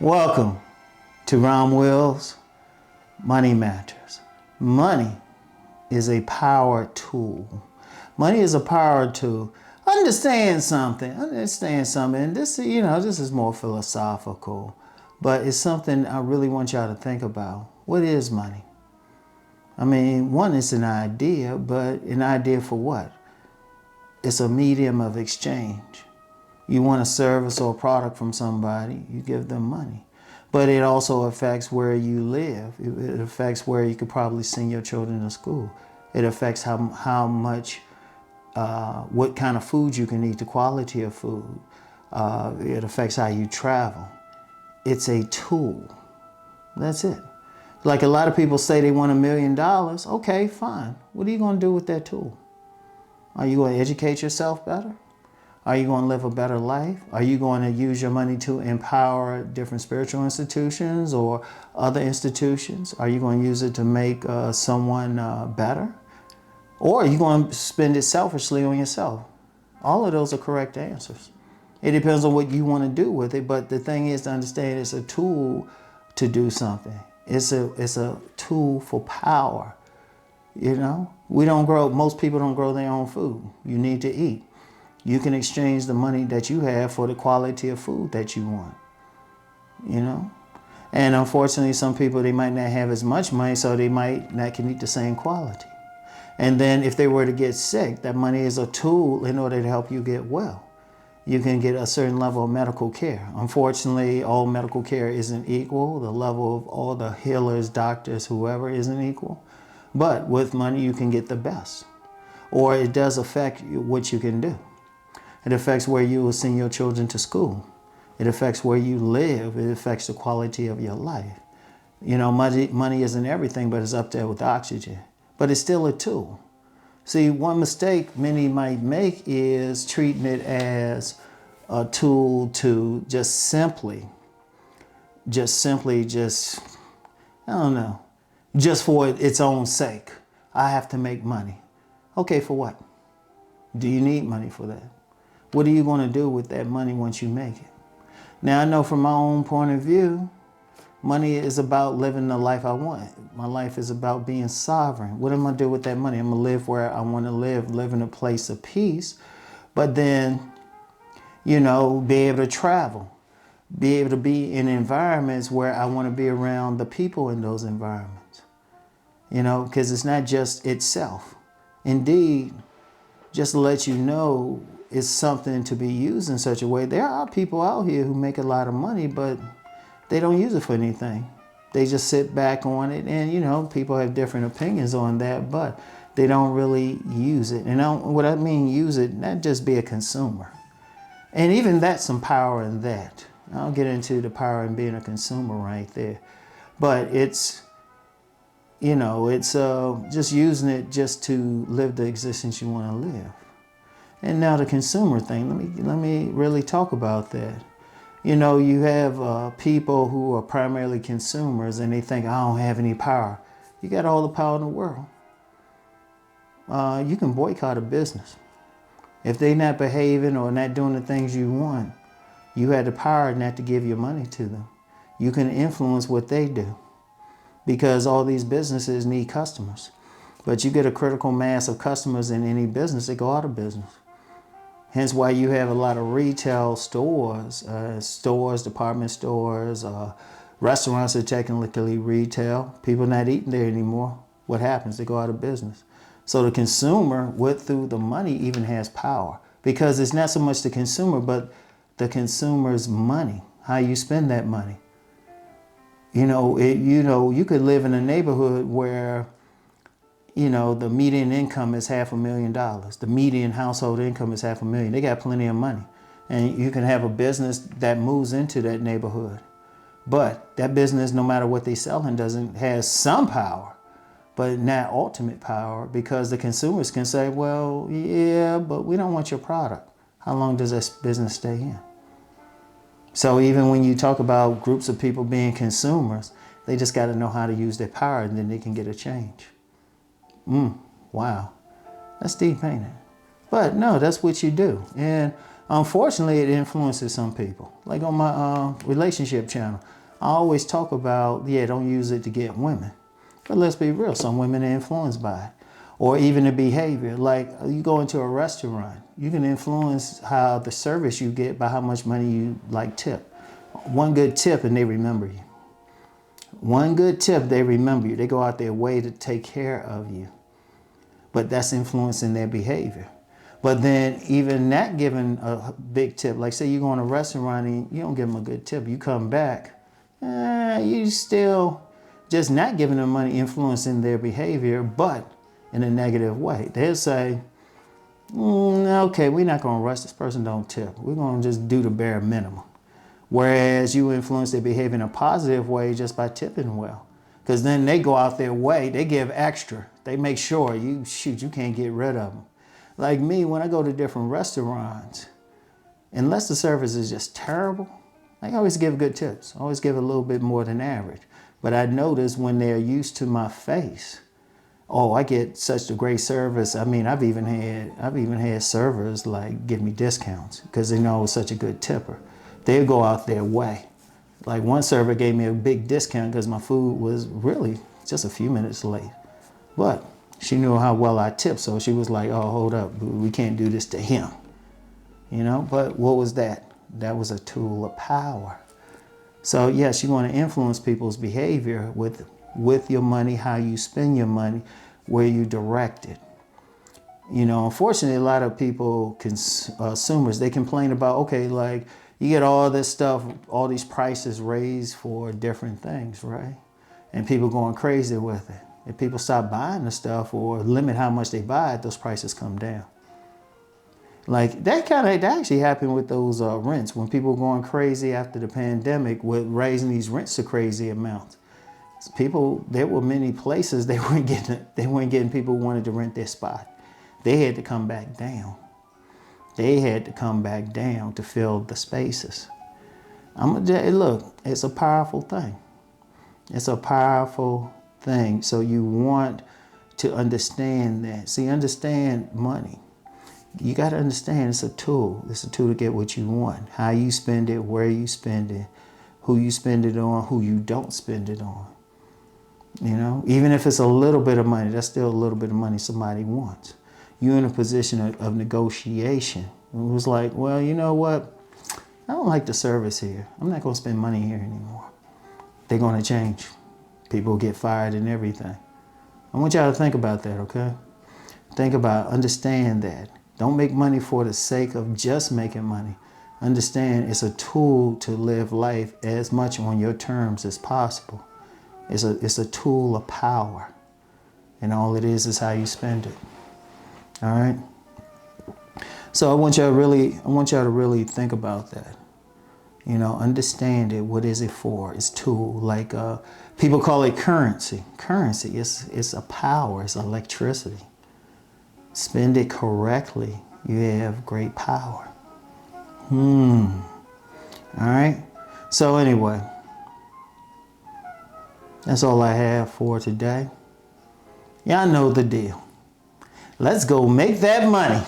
Welcome to Rom Wills, Money Matters. Money is a power tool. Money is a power tool. Understand something. And this is more philosophical, but it's something I really want y'all to think about. What is money? I mean, one, it's an idea, but an idea for what? It's a medium of exchange. You want a service or a product from somebody, you give them money. But it also affects where you live. It affects where you could probably send your children to school. It affects how much, what kind of food you can eat, the quality of food. It affects how you travel. It's a tool. That's it. Like a lot of people say they want $1 million. Okay, fine. What are you going to do with that tool? Are you going to educate yourself better? Are you going to live a better life? Are you going to use your money to empower different spiritual institutions or other institutions? Are you going to use it to make someone better? Or are you going to spend it selfishly on yourself? All of those are correct answers. It depends on what you want to do with it. But the thing is to understand it's a tool to do something. It's a tool for power. You know, most people don't grow their own food. You need to eat. You can exchange the money that you have for the quality of food that you want, you know? And unfortunately, some people, they might not have as much money, so they might not can eat the same quality. And then if they were to get sick, that money is a tool in order to help you get well. You can get a certain level of medical care. Unfortunately, all medical care isn't equal. The level of all the healers, doctors, whoever isn't equal. But with money, you can get the best. Or it does affect what you can do. It affects where you will send your children to school. It affects where you live. It affects the quality of your life. You know, money isn't everything, but it's up there with oxygen. But it's still a tool. See, one mistake many might make is treating it as a tool to just simply, I don't know, just for its own sake. I have to make money. Okay, for what? Do you need money for that? What are you going to do with that money once you make it? Now, I know from my own point of view, money is about living the life I want. My life is about being sovereign. What am I going to do with that money? I'm going to live where I want to live in a place of peace, but then, you know, be able to travel, be able to be in environments where I want to be around the people in those environments, you know, because it's not just itself. Indeed, just to let you know, it's something to be used in such a way. There are people out here who make a lot of money, but they don't use it for anything. They just sit back on it, and you know, people have different opinions on that, but they don't really use it. And what I mean use it, not just be a consumer. And even that's some power in that. I'll get into the power in being a consumer right there. But it's, you know, it's just using it just to live the existence you want to live. And now the consumer thing, let me really talk about that. You know, you have people who are primarily consumers and they think, I don't have any power. You got all the power in the world. You can boycott a business. If they're not behaving or not doing the things you want, you have the power not to give your money to them. You can influence what they do because all these businesses need customers. But you get a critical mass of customers in any business, they go out of business. Hence why you have a lot of retail stores, department stores, restaurants are technically retail. People not eating there anymore. What happens? They go out of business. So the consumer, through the money, even has power because it's not so much the consumer, but the consumer's money, how you spend that money. You know, you could live in a neighborhood where, you know, the median income is $500,000. The median household income is $500,000. They got plenty of money. And you can have a business that moves into that neighborhood. But that business, no matter what they selling, has some power, but not ultimate power because the consumers can say, well, yeah, but we don't want your product. How long does this business stay in? So even when you talk about groups of people being consumers, they just got to know how to use their power and then they can get a change. Wow, that's deep, ain't it? But no, that's what you do. And Unfortunately, it influences some people. Like on my relationship channel, I always talk about, yeah, don't use it to get women. But let's be real, some women are influenced by it. Or even the behavior. Like you go into a restaurant, you can influence how the service you get by how much money you like tip. One good tip and they remember you. One good tip, they remember you. They go out their way to take care of you. But that's influencing their behavior. But then even that giving a big tip, like say you go in a restaurant and you don't give them a good tip, you come back, you still just not giving them money, influencing their behavior, but in a negative way. They'll say, okay, we're not going to rush this person, don't tip. We're going to just do the bare minimum. Whereas you influence their behavior in a positive way just by tipping well. Because then they go out their way, they give extra. They make sure you can't get rid of them. Like me, when I go to different restaurants, unless the service is just terrible, I always give good tips. I always give a little bit more than average. But I notice when they're used to my face, oh, I get such a great service. I mean, I've even had servers like give me discounts because they know I was such a good tipper. They'll go out their way. Like one server gave me a big discount because my food was really just a few minutes late. But she knew how well I tipped, so she was like, oh, hold up, we can't do this to him. You know, but what was that? That was a tool of power. So yes, you want to influence people's behavior with your money, how you spend your money, where you direct it. You know, unfortunately, a lot of people, consumers, they complain about, okay, like you get all this stuff, all these prices raised for different things, right? And people going crazy with it. If people stop buying the stuff or limit how much they buy it, those prices come down. Like that actually happened with those rents when people were going crazy after the pandemic with raising these rents to crazy amounts. There were many places they weren't getting people who wanted to rent their spot. They had to come back down. They had to come back down to fill the spaces. Look, it's a powerful thing. It's a powerful thing. So you want to understand that. See, understand money. You got to understand it's a tool. It's a tool to get what you want. How you spend it, where you spend it, who you spend it on, who you don't spend it on. You know, even if it's a little bit of money, that's still a little bit of money somebody wants. You're in a position of negotiation. It was like, well, you know what? I don't like the service here. I'm not going to spend money here anymore. They're going to change. People get fired and everything. I want y'all to think about that, okay? Think about, understand that. Don't make money for the sake of just making money. Understand it's a tool to live life as much on your terms as possible. It's a tool of power. And all it is how you spend it. All right? So I want y'all to really think about that. You know, understand it. What is it for? It's tool. Like people call it currency. Currency, it's a power. It's electricity. Spend it correctly. You have great power. All right? So anyway, that's all I have for today. Y'all know the deal. Let's go make that money.